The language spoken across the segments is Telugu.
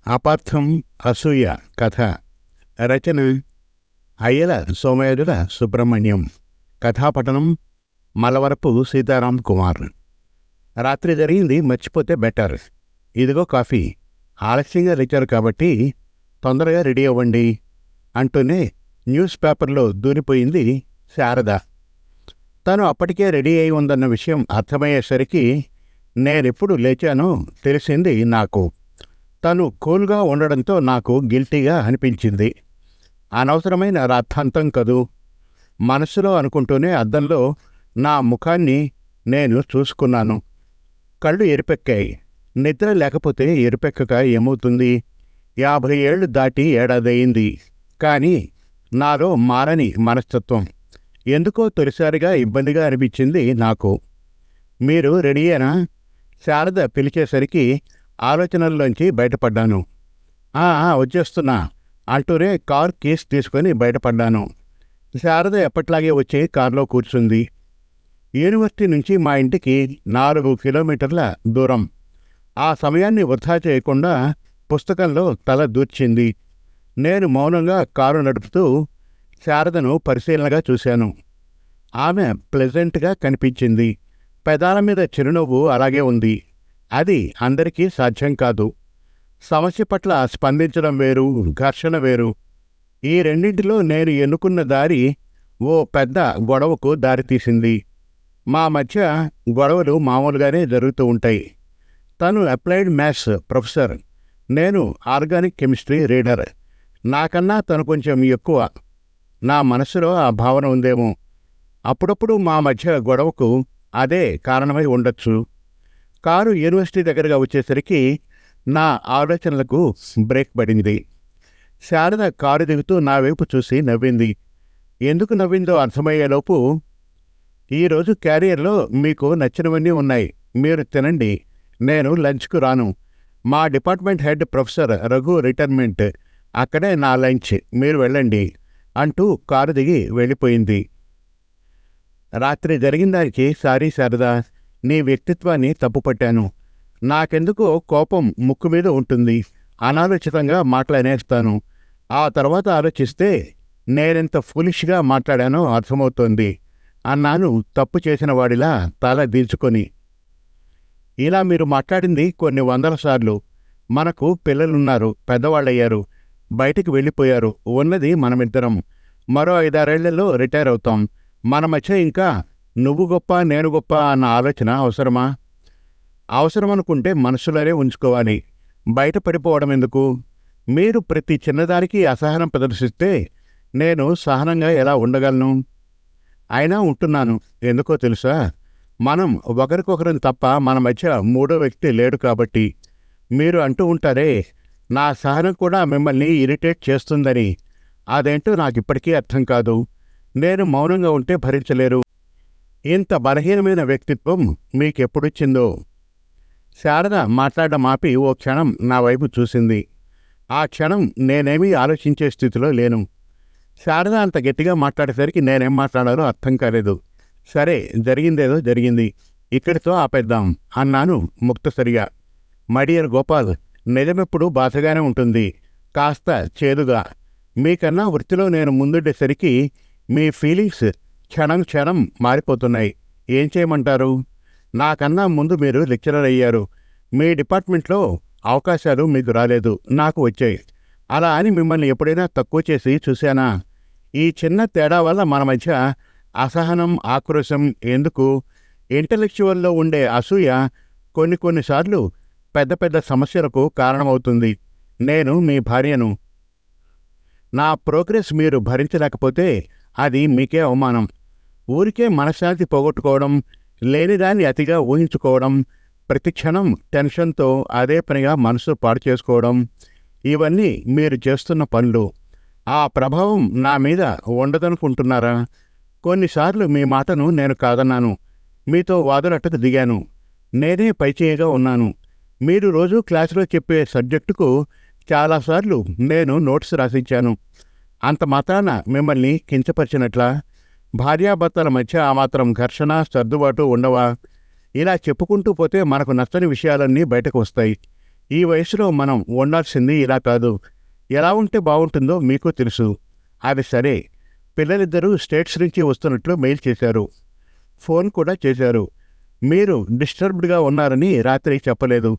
అపార్థం అసూయ కథ రచన అయ్యల సోమయాజుల సుబ్రహ్మణ్యం. కథాపఠనం మలవరపు సీతారాం కుమార్. రాత్రి జరిగింది మర్చిపోతే బెటర్. ఇదిగో కాఫీ. ఆలస్యంగా లేచారు కాబట్టి తొందరగా రెడీ అవ్వండి అంటూనే న్యూస్ పేపర్లో దూరిపోయింది శారద. తను అప్పటికే రెడీ అయి ఉందన్న విషయం అర్థమయ్యేసరికి నేనెప్పుడు లేచానో తెలిసింది నాకు. తను కూల్గా ఉండడంతో నాకు గిల్టీగా అనిపించింది. అనవసరమైన రాద్ధాంతం కదూ. మనసులో అనుకుంటూనే అద్దంలో నా ముఖాన్ని నేను చూసుకున్నాను. కళ్ళు ఎరిపెక్కాయి. నిద్ర లేకపోతే ఎరిపెక్కక ఏమవుతుంది? 50 ఏళ్లు దాటి ఏడాదయింది. కానీ నాలో మారని మనస్తత్వం. ఎందుకో తొలిసారిగా ఇబ్బందిగా అనిపించింది నాకు. మీరు రెడీయేనా? శారద పిలిచేసరికి ఆలోచనల్లోంచి బయటపడ్డాను. వచ్చేస్తున్నా అంటూనే కార్ కీస్ తీసుకొని బయటపడ్డాను. శారద ఎప్పట్లాగే వచ్చి కారులో కూర్చుంది. యూనివర్సిటీ నుంచి మా ఇంటికి 4 కిలోమీటర్ల దూరం. ఆ సమయాన్ని వృధా చేయకుండా పుస్తకంలో తల దూర్చింది. నేను మౌనంగా కారు నడుపుతూ శారదను పరిశీలనగా చూశాను. ఆమె ప్లెజెంట్గా కనిపించింది. పెదాల మీద చిరునవ్వు అలాగే ఉంది. అది అందరికీ సాధ్యం కాదు. సమస్య పట్ల స్పందించడం వేరు, ఘర్షణ వేరు. ఈ రెండింటిలో నేను ఎన్నుకున్న దారి ఓ పెద్ద గొడవకు దారితీసింది. మా మధ్య గొడవలు మామూలుగానే జరుగుతూ ఉంటాయి. తను అప్లైడ్ మ్యాథ్స్ ప్రొఫెసర్, నేను ఆర్గానిక్ కెమిస్ట్రీ రీడర్. నాకన్నా తను కొంచెం ఎక్కువ. నా మనసులో ఆ భావన ఉందేమో. అప్పుడప్పుడు మా మధ్య గొడవకు అదే కారణమై ఉండొచ్చు. కారు యూనివర్సిటీ దగ్గరగా వచ్చేసరికి నా ఆలోచనలకు బ్రేక్ పడింది. శారద కారు దిగుతూ నా వైపు చూసి నవ్వింది. ఎందుకు నవ్విందో అర్థమయ్యేలోపు, ఈరోజు క్యారియర్లో మీకు నచ్చినవన్నీ ఉన్నాయి, మీరు తినండి, నేను లంచ్కు రాను. మా department head professor Raghu retirement, అక్కడే నా లంచ్, మీరు వెళ్ళండి అంటూ కారు దిగి వెళ్ళిపోయింది. రాత్రి జరిగిన దానికి సారీ శారదా, నీ వ్యక్తిత్వాన్ని తప్పుపట్టాను. నాకెందుకో కోపం ముక్కు మీద ఉంటుంది. అనాలోచితంగా మాట్లాడేస్తాను. ఆ తర్వాత ఆలోచిస్తే నేనెంత ఫులిష్గా మాట్లాడానో అర్థమవుతోంది అన్నాను తప్పు చేసిన వాడిలా తల దించుకొని. ఇలా మీరు మాట్లాడింది కొన్ని 100 సార్లు. మనకు పిల్లలున్నారు, పెద్దవాళ్ళయ్యారు, బయటికి వెళ్ళిపోయారు. ఉన్నది మనమిద్దరం. మరో 5-6 ఏళ్లలో రిటైర్ అవుతాం. మన మధ్య ఇంకా నువ్వు గొప్ప నేను గొప్ప అన్న ఆలోచన అవసరమా? అవసరమనుకుంటే మనసులోనే ఉంచుకోవాలి. బయట పడిపోవడం ఎందుకు? మీరు ప్రతి చిన్నదానికి అసహనం ప్రదర్శిస్తే నేను సహనంగా ఎలా ఉండగలను? అయినా ఉంటున్నాను. ఎందుకో తెలుసా? మనం ఒకరికొకరిని తప్ప మన మధ్య మూడో వ్యక్తి లేడు కాబట్టి. మీరు అంటూ ఉంటారే, నా సహనం కూడా మిమ్మల్ని ఇరిటేట్ చేస్తుందని. అదేంటో నాకిప్పటికీ అర్థం కాదు. నేను మౌనంగా ఉంటే భరించలేరు. ఇంత బలహీనమైన వ్యక్తిత్వం మీకెప్పుడొచ్చిందో? శారద మాట్లాడడం ఆపి ఓ క్షణం నా వైపు చూసింది. ఆ క్షణం నేనేమీ ఆలోచించే స్థితిలో లేను. శారద అంత గట్టిగా మాట్లాడేసరికి నేనేం మాట్లాడాలో అర్థం కాలేదు. సరే, జరిగిందేదో జరిగింది, ఇక్కడితో ఆపేద్దాం అన్నాను ముక్తసరిగా. మడియర్ గోపాల్, నిజమెప్పుడు బాధగానే ఉంటుంది, కాస్త చేదుగా. మీకన్నా వృత్తిలో నేను ముందుండేసరికి మీ ఫీలింగ్స్ క్షణం క్షణం మారిపోతున్నాయి. ఏం చేయమంటారు? నాకన్నా ముందు మీరు లెక్చరర్ అయ్యారు. మీ డిపార్ట్మెంట్లో అవకాశాలు మీకు రాలేదు, నాకు వచ్చాయి. అలా అని మిమ్మల్ని ఎప్పుడైనా తక్కువ చేసి చూశానా? ఈ చిన్న తేడా వల్ల మన మధ్య అసహనం, ఆక్రోశం ఎందుకు? ఇంటలెక్చువల్లో ఉండే అసూయ కొన్నిసార్లు పెద్ద పెద్ద సమస్యలకు కారణమవుతుంది. నేను మీ భార్యను. నా ప్రోగ్రెస్ మీరు భరించలేకపోతే అది మీకే అవమానం. ఊరికే మనశ్శాంతి పోగొట్టుకోవడం, లేనిదాన్ని అతిగా ఊహించుకోవడం, ప్రతి క్షణం టెన్షన్తో అదే పనిగా మనసు పాడు చేసుకోవడం, ఇవన్నీ మీరు చేస్తున్న పనులు. ఆ ప్రభావం నా మీద ఉండదనుకుంటున్నారా? కొన్నిసార్లు మీ మాటను నేను కాదన్నాను. మీతో వాదులట్టకు దిగాను. నేనే పైచేయగా ఉన్నాను. మీరు రోజూ క్లాసులో చెప్పే సబ్జెక్టుకు చాలాసార్లు నేను నోట్స్ రాసిచ్చాను. అంత మాత్రాన మిమ్మల్ని కించపరిచినట్లా? భార్యాభర్తల మధ్య ఆ మాత్రం ఘర్షణ, సర్దుబాటు ఉండవా? ఇలా చెప్పుకుంటూ పోతే మనకు నచ్చని విషయాలన్నీ బయటకు వస్తాయి. ఈ వయసులో మనం ఉండాల్సింది ఇలా కాదు. ఎలా ఉంటే బాగుంటుందో మీకు తెలుసు. అది సరే, పిల్లలిద్దరూ స్టేట్స్ నుంచి వస్తున్నట్లు మెయిల్ చేశారు. ఫోన్ కూడా చేశారు. మీరు డిస్టర్బ్డ్గా ఉన్నారని రాత్రి చెప్పలేదు.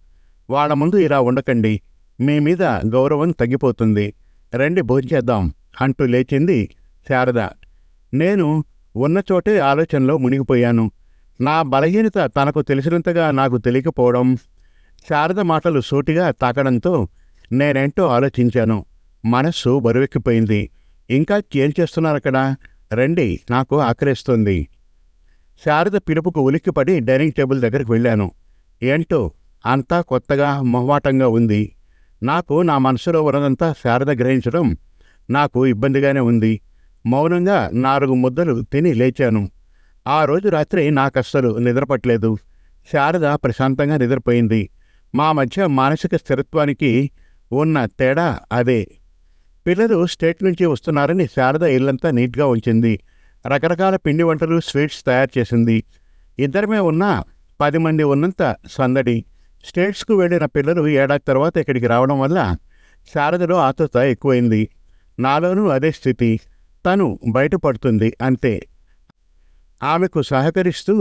వాళ్ళ ముందు ఇలా ఉండకండి. మీ మీద గౌరవం తగ్గిపోతుంది. రండి భోంచేద్దాం అంటూ లేచింది శారద. నేను ఉన్న చోటే ఆలోచనలో మునిగిపోయాను. నా బలహీనత తనకు తెలిసినంతగా నాకు తెలియకపోవడం, శారద మాటలు సూటిగా తాకడంతో నేనేంటో ఆలోచించాను. మనస్సు బరువెక్కిపోయింది. ఇంకా ఏం చేస్తున్నారక్కడ? రండి, నాకు ఆకలేస్తుంది. శారద పిలుపుకు ఉలిక్కిపడి డైనింగ్ టేబుల్ దగ్గరికి వెళ్ళాను. ఏంటో అంతా కొత్తగా మొహమాటంగా ఉంది. నాకు నా మనసులో ఉన్నదంతా శారద గ్రహించడం నాకు ఇబ్బందిగానే ఉంది. మౌనంగా 4 ముద్దలు తిని లేచాను. ఆ రోజు రాత్రి నాకస్సలు నిద్రపట్టలేదు. శారద ప్రశాంతంగా నిద్రపోయింది. మా మధ్య మానసిక స్థిరత్వానికి ఉన్న తేడా అదే. పిల్లలు స్టేట్ నుంచి వస్తున్నారని శారద ఇల్లంతా నీట్గా ఉంచింది. రకరకాల పిండి వంటలు, స్వీట్స్ తయారు చేసింది. ఇద్దరమే ఉన్నా 10 మంది ఉన్నంత సందడి. స్టేట్స్కు వెళ్ళిన పిల్లలు ఏడాది తర్వాత ఇక్కడికి రావడం వల్ల శారదలో ఆతృత ఎక్కువైంది. నాలోనూ అదే స్థితి. తను బయటపడుతుంది అంతే. ఆమెకు సహకరిస్తూ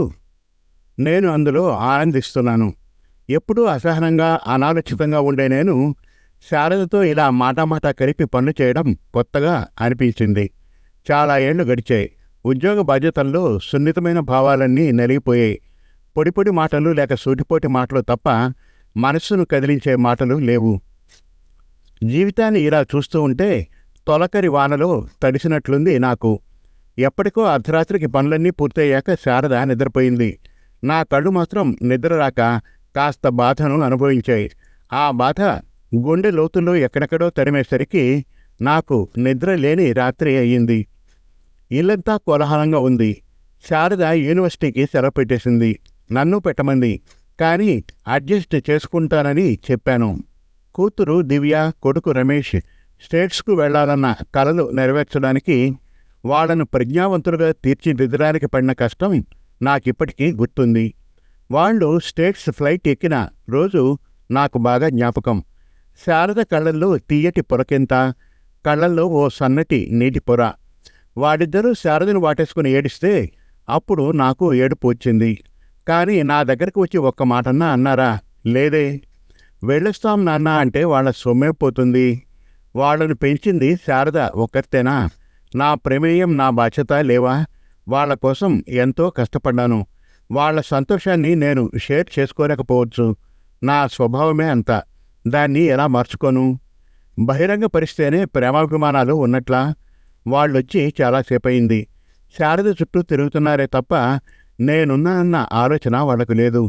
నేను అందులో ఆనందిస్తున్నాను. ఎప్పుడూ అసహనంగా, అనాలోచితంగా ఉండే నేను శారదతో ఇలా మాటామాటా కలిపి పనులు చేయడం కొత్తగా అనిపించింది. చాలా ఏళ్లు గడిచాయి. ఉద్యోగ బాధ్యతల్లో సున్నితమైన భావాలన్నీ నలిగిపోయాయి. పొడి పొడి మాటలు లేక సూటిపోటి మాటలు తప్ప మనస్సును కదిలించే మాటలు లేవు. జీవితాన్ని ఇలా చూస్తూ ఉంటే తొలకరి వానలో తడిసినట్లుంది నాకు. ఎప్పటికో అర్ధరాత్రికి పనులన్నీ పూర్తయ్యాక శారద నిద్రపోయింది. నా కళ్ళు మాత్రం నిద్ర రాక కాస్త బాధను అనుభవించాయి. ఆ బాధ గుండె లోతుల్లో ఎక్కడెక్కడో తరిమేసరికి నాకు నిద్ర లేని రాత్రి అయ్యింది. ఇల్లంతా కోలాహలంగా ఉంది. శారద యూనివర్సిటీకి సెలవు పెట్టేసింది. నన్ను పెట్టమంది. కానీ అడ్జస్ట్ చేసుకుంటానని చెప్పాను. కూతురు దివ్య, కొడుకు రమేష్ స్టేట్స్కు వెళ్లాలన్న కలలు నెరవేర్చడానికి, వాళ్లను ప్రజ్ఞావంతులుగా తీర్చిదిద్దడానికి పడిన కష్టం నాకిప్పటికీ గుర్తుంది. వాళ్ళు స్టేట్స్ ఫ్లైట్ ఎక్కిన రోజు నాకు బాగా జ్ఞాపకం. శారద కళ్ళల్లో తీయటి పొరకెంత, కళ్ళల్లో ఓ సన్నటి నీటి పొర. వాడిద్దరూ శారదను వాటేసుకుని ఏడిస్తే అప్పుడు నాకు ఏడుపు వచ్చింది. కానీ నా దగ్గరకు వచ్చి ఒక్క మాటన్నా అన్నారా? లేదే. వెళ్ళొస్తాం నాన్న అంటే వాళ్ళ సొమ్మే పోతుంది. వాళ్ళను పెంచింది శారద ఒక్కర్తేనా? నా ప్రమేయం, నా బాధ్యత లేవా? వాళ్ళ కోసం ఎంతో కష్టపడ్డాను. వాళ్ళ సంతోషాన్ని నేను షేర్ చేసుకోలేకపోవచ్చు. నా స్వభావమే అంత. దాన్ని ఎలా మార్చుకోను? బహిరంగపరిస్తేనే ప్రేమాభిమానాలు ఉన్నట్లా? వాళ్ళొచ్చి చాలాసేపయింది. శారద చుట్టూ తిరుగుతున్నారే తప్ప నేనున్నానన్న ఆలోచన వాళ్ళకు లేదు.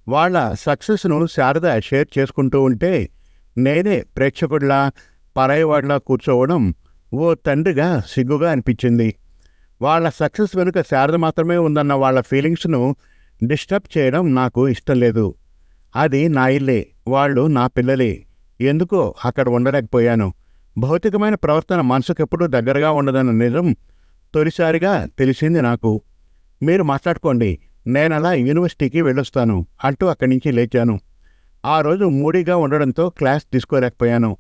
వాళ్ళ సక్సెస్ను శారద షేర్ చేసుకుంటూ ఉంటే నేనే ప్రేక్షకుడిలా, పరాయివాడిలా కూర్చోవడం ఓ తండ్రిగా సిగ్గుగా అనిపించింది. వాళ్ళ సక్సెస్ వెనుక శారద మాత్రమే ఉందన్న వాళ్ళ ఫీలింగ్స్ను డిస్టర్బ్ చేయడం నాకు ఇష్టం లేదు. అది నా ఇల్లే, వాళ్ళు నా పిల్లలే. ఎందుకో అక్కడ ఉండలేకపోయాను. భౌతికమైన ప్రవర్తన మనసుకెప్పుడూ దగ్గరగా ఉండదన్న నిజం తొలిసారిగా తెలిసింది నాకు. మీరు మాట్లాడుకోండి, నేనలా యూనివర్సిటీకి వెళ్ళొస్తాను అంటూ అక్కడి నుంచి లేచాను. ఆ రోజు మూడీగా ఉండడంతో క్లాస్ తీసుకోలేకపోయాను.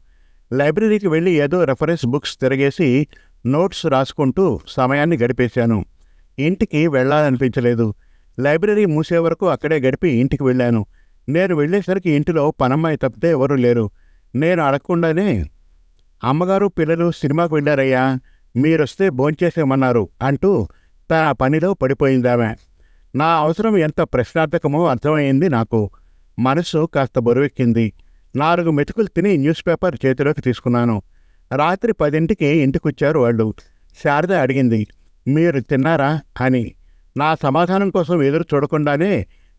లైబ్రరీకి వెళ్ళి ఏదో రెఫరెన్స్ బుక్స్ తిరగేసి నోట్స్ రాసుకుంటూ సమయాన్ని గడిపేశాను. ఇంటికి వెళ్ళాలనిపించలేదు. లైబ్రరీ మూసే వరకు అక్కడే గడిపి ఇంటికి వెళ్ళాను. నేను వెళ్ళేసరికి ఇంటిలో పనమ్మాయి తప్పితే ఎవరూ లేరు. నేను అడగకుండానే, అమ్మగారు పిల్లలు సినిమాకు వెళ్ళారయ్యా, మీరొస్తే భోంచేసేమన్నారు అంటూ తన పనిలో పడిపోయిందామె. నా అవసరం ఎంత ప్రశ్నార్థకమో అర్థమైంది నాకు. మనసు కాస్త బరువెక్కింది. 4 మెతుకులు తిని న్యూస్ పేపర్ చేతిలోకి తీసుకున్నాను. రాత్రి 10ంటికి ఇంటికొచ్చారు వాళ్ళు. శారద అడిగింది, మీరు తిన్నారా అని. నా సమాధానం కోసం ఎదురు చూడకుండానే,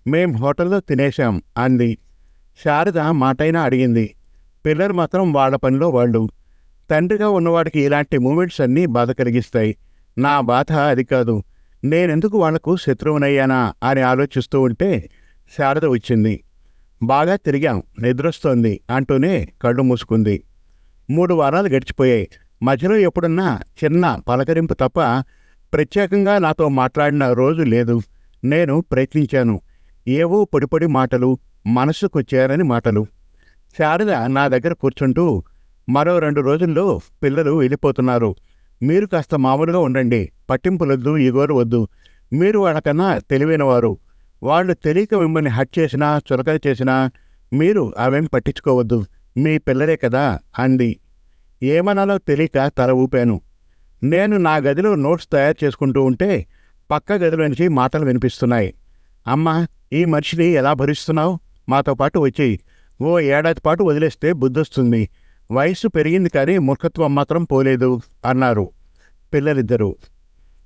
మేం హోటల్లో తినేశాం అంది. శారద మాటైనా అడిగింది. పిల్లలు మాత్రం వాళ్ళ పనిలో వాళ్ళు. తండ్రిగా ఉన్నవాడికి ఇలాంటి మూమెంట్స్ అన్నీ బాధ కలిగిస్తాయి. నా బాధ అది కాదు. నేనెందుకు వాళ్లకు శత్రువునయ్యానా అని ఆలోచిస్తూ ఉంటే శారద వచ్చింది. బాగా తిరిగాం, నిద్రొస్తోంది అంటూనే కళ్ళు మూసుకుంది. 3 వారాలు గడిచిపోయాయి. మధ్యలో ఎప్పుడన్నా చిన్న పలకరింపు తప్ప ప్రత్యేకంగా నాతో మాట్లాడిన రోజు లేదు. నేను ప్రయత్నించాను. ఏవో పొడిపొడి మాటలు, మనస్సుకు చేరని మాటలు. శారద నా దగ్గర కూర్చుంటూ, మరో 2 రోజుల్లో పిల్లలు వెళ్ళిపోతున్నారు. మీరు కాస్త మామూలుగా ఉండండి. పట్టింపులొద్దు, ఈగోలు వద్దు. మీరు వాళ్ళకన్నా తెలివైనవారు. వాళ్ళు తెలియక మిమ్మల్ని హట్ చేసినా, చులకన చేసినా మీరు అవేం పట్టించుకోవద్దు. మీ పిల్లలే కదా అంది. ఏమనాలో తెలియక తల ఊపాను. నేను నా గదిలో నోట్స్ తయారు చేసుకుంటూ ఉంటే పక్క గదిలో నుంచి మాటలు వినిపిస్తున్నాయి. అమ్మా, ఈ మనిషిని ఎలా భరిస్తున్నావు? మాతో పాటు వచ్చి ఓ ఏడాది పాటు వదిలేస్తే బుద్ధొస్తుంది. వయస్సు పెరిగింది కానీ మూర్ఖత్వం మాత్రం పోలేదు అన్నారు పిల్లలిద్దరూ.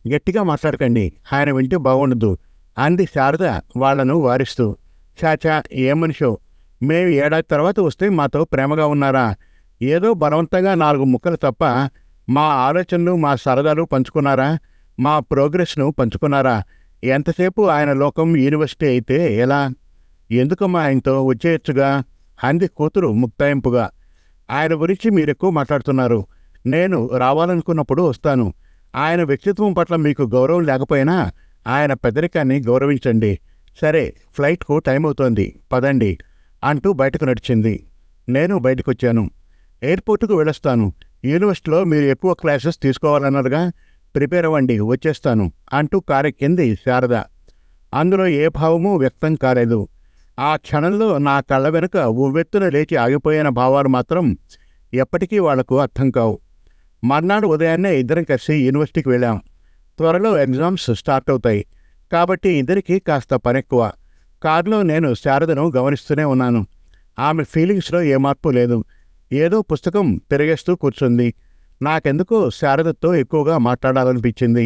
గట్టిగా మాట్లాడకండి, ఆయన వింటే బాగుండదు అంది శారద వాళ్లను వారిస్తూ. చాచా, ఏం మనిషో, మేము ఏడాది తర్వాత వస్తే మాతో ప్రేమగా ఉన్నారా? ఏదో బలవంతంగా 4 ముక్కలు తప్ప మా ఆలోచనలు, మా సరదాలు పంచుకున్నారా? మా ప్రోగ్రెస్ను పంచుకున్నారా? ఎంతసేపు ఆయన లోకం యూనివర్సిటీ అయితే ఎలా? ఎందుకమ్మా ఆయనతో వచ్చేయచ్చుగా అంది కూతురు ముక్తాయింపుగా. ఆయన గురించి మీరెక్కువ మాట్లాడుతున్నారు. నేను రావాలనుకున్నప్పుడు వస్తాను. ఆయన వ్యక్తిత్వం పట్ల మీకు గౌరవం లేకపోయినా ఆయన పెద్దరికాన్ని గౌరవించండి. సరే, ఫ్లైట్కు టైం అవుతోంది, పదండి అంటూ బయటకు నడిచింది. నేను బయటకొచ్చాను. ఎయిర్పోర్టుకు వెళ్ళొస్తాను. యూనివర్సిటీలో మీరు ఎక్కువ క్లాసెస్ తీసుకోవాలన్నారుగా, ప్రిపేర్ అవ్వండి, వచ్చేస్తాను అంటూ కారెక్కింది శారద. అందులో ఏ భావమూ వ్యక్తం కాలేదు. ఆ క్షణంలో నా కళ్ళ వెనుక ఉవ్వెత్తున లేచి ఆగిపోయిన భావాలు మాత్రం ఎప్పటికీ వాళ్లకు అర్థం కావు. మర్నాడు ఉదయాన్నే ఇద్దరం కలిసి యూనివర్సిటీకి వెళ్ళాం. త్వరలో ఎగ్జామ్స్ స్టార్ట్ అవుతాయి కాబట్టి ఇద్దరికీ కాస్త పనెక్కువ. కారులో నేను శారదను గమనిస్తూనే ఉన్నాను. ఆమె ఫీలింగ్స్లో ఏ మార్పు లేదు. ఏదో పుస్తకం తిరిగేస్తూ కూర్చుంది. నాకెందుకో శారదతో ఎక్కువగా మాట్లాడాలనిపించింది.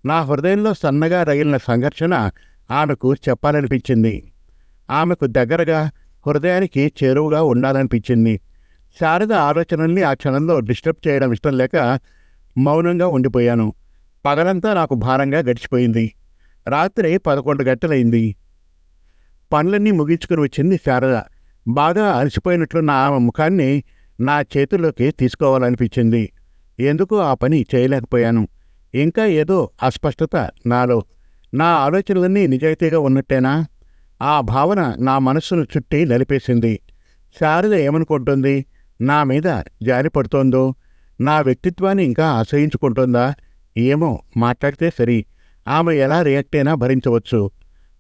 నా హృదయంలో సన్నగా రగిలిన సంఘర్షణ ఆమెకు చెప్పాలనిపించింది. ఆమెకు దగ్గరగా, హృదయానికి చేరువుగా ఉండాలనిపించింది. శారద ఆలోచనల్ని ఆ క్షణంలో డిస్టర్బ్ చేయడం ఇష్టం లేక మౌనంగా ఉండిపోయాను. పగలంతా నాకు భారంగా గడిచిపోయింది. రాత్రి 11 గంటలైంది. పనులన్నీ ముగించుకుని వచ్చింది శారద. బాగా అలసిపోయినట్లున్న ఆమె ముఖాన్ని నా చేతుల్లోకి తీసుకోవాలనిపించింది. ఎందుకు ఆ పని చేయలేకపోయాను. ఇంకా ఏదో అస్పష్టత నాలో. నా ఆలోచనలన్నీ నిజాయితీగా ఉన్నట్టేనా? ఆ భావన నా మనస్సును చుట్టి నలిపేసింది. శారద ఏమనుకుంటుంది? నా మీద జారి పడుతోందో? నా వ్యక్తిత్వాన్ని ఇంకా అసహించుకుంటోందా? ఏమో, మాట్లాడితే సరి. ఆమె ఎలా రియాక్ట్ అయినా భరించవచ్చు.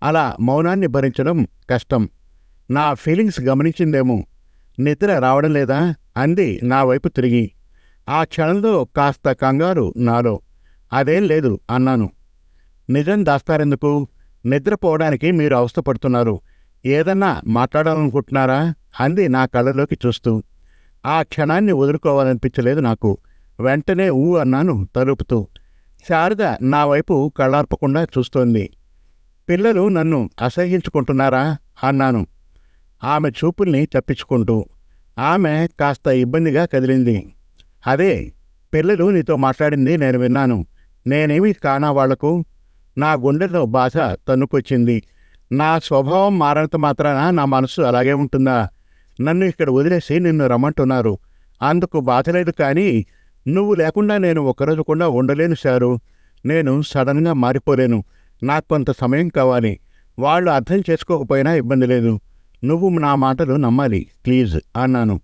అలా మౌనాన్ని భరించడం కష్టం. నా ఫీలింగ్స్ గమనించిందేమో. నిద్ర రావడం లేదా అంది నా వైపు తిరిగి. ఆ క్షణంలో కాస్త కంగారు నాలో. అదేం లేదు అన్నాను. నిజం దాస్తారెందుకు? నిద్రపోవడానికి మీరు అవస్థపడుతున్నారు. ఏదన్నా మాట్లాడాలనుకుంటున్నారా అంది నా కళ్ళలోకి చూస్తూ. ఆ క్షణాన్ని వదులుకోవాలనిపించలేదు నాకు. వెంటనే ఊ అన్నాను తలుపుతూ. శారద నా వైపు కళ్ళార్పకుండా చూస్తోంది. పిల్లలు నన్ను అసహ్యించుకుంటున్నారా అన్నాను ఆమె చూపుల్ని తప్పించుకుంటూ. ఆమె కాస్త ఇబ్బందిగా కదిలింది. అదే, పిల్లలు నీతో మాట్లాడింది నేను విన్నాను. నేనేమి కానా వాళ్లకు? నా గుండెలో బాధ తన్నుకొచ్చింది. నా స్వభావం మారినంత మాత్రాన నా మనసు అలాగే ఉంటుందా? నన్ను ఇక్కడ వదిలేసి నిన్ను రమ్మంటున్నారు. అందుకు బాధ లేదు, కానీ నువ్వు లేకుండా నేను ఒక్కరోజు కూడా ఉండలేను శారు. నేను సడన్గా మారిపోలేను. నాకు కొంత సమయం కావాలి. వాళ్ళు అర్థం చేసుకోకపోయినా ఇబ్బంది లేదు. నువ్వు నా మాటలు నమ్మాలి ప్లీజ్ అన్నాను.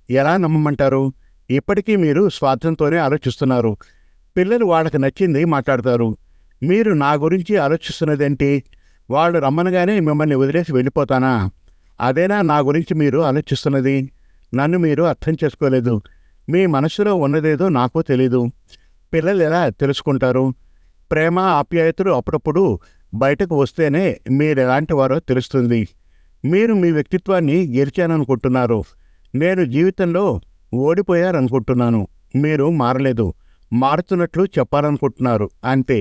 ఎలా నమ్మమంటారు? ఇప్పటికీ మీరు స్వార్థంతోనే ఆలోచిస్తున్నారు. పిల్లలు వాళ్ళకి నచ్చింది మాట్లాడతారు. మీరు నా గురించి ఆలోచిస్తున్నదేంటి? వాళ్ళు రమ్మనగానే మిమ్మల్ని వదిలేసి వెళ్ళిపోతానా? అదేనా నా గురించి మీరు ఆలోచిస్తున్నది? నన్ను మీరు అర్థం చేసుకోలేదు. మీ మనసులో ఉన్నదేదో నాకు తెలీదు. పిల్లలు ఎలా తెలుసుకుంటారు? ప్రేమ, ఆప్యాయతలు అప్పుడప్పుడు బయటకు వస్తేనే మీరెలాంటి వారో తెలుస్తుంది. మీరు మీ వ్యక్తిత్వాన్ని గెలిచాననుకుంటున్నారు. నేను జీవితంలో ఓడిపోయారనుకుంటున్నాను. మీరు మారలేదు, మారుతున్నట్లు చెప్పాలనుకుంటున్నారు అంతే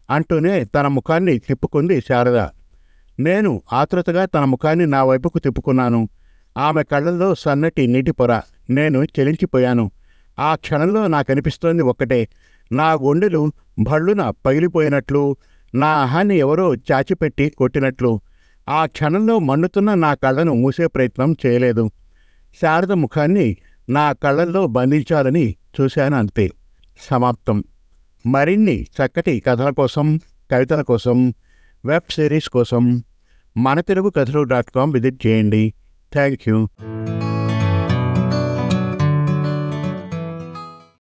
అంటూనే తన ముఖాన్ని తిప్పుకుంది శారద. నేను ఆతృతగా తన ముఖాన్ని నా వైపుకు తిప్పుకున్నాను. ఆమె కళ్ళల్లో సన్నటి నీటి పొర. నేను చెలించిపోయాను. ఆ క్షణంలో నాకనిపిస్తోంది ఒక్కటే. నా గుండెలు భళ్ళున పగిలిపోయినట్లు, నా అహాన్ని ఎవరో చాచిపెట్టి కొట్టినట్లు. ఆ క్షణంలో మండుతున్న నా కళ్ళను మూసే ప్రయత్నం చేయలేదు. శారద ముఖాన్ని నా కళ్ళల్లో బంధించాలని చూశాను అంతే. సమాప్తం. మరిన్ని చక్కటి కథల కోసం, కవితల కోసం, వెబ్ సిరీస్ కోసం మనతెలుగుకథలు.com విజిట్ చేయండి. Thank you.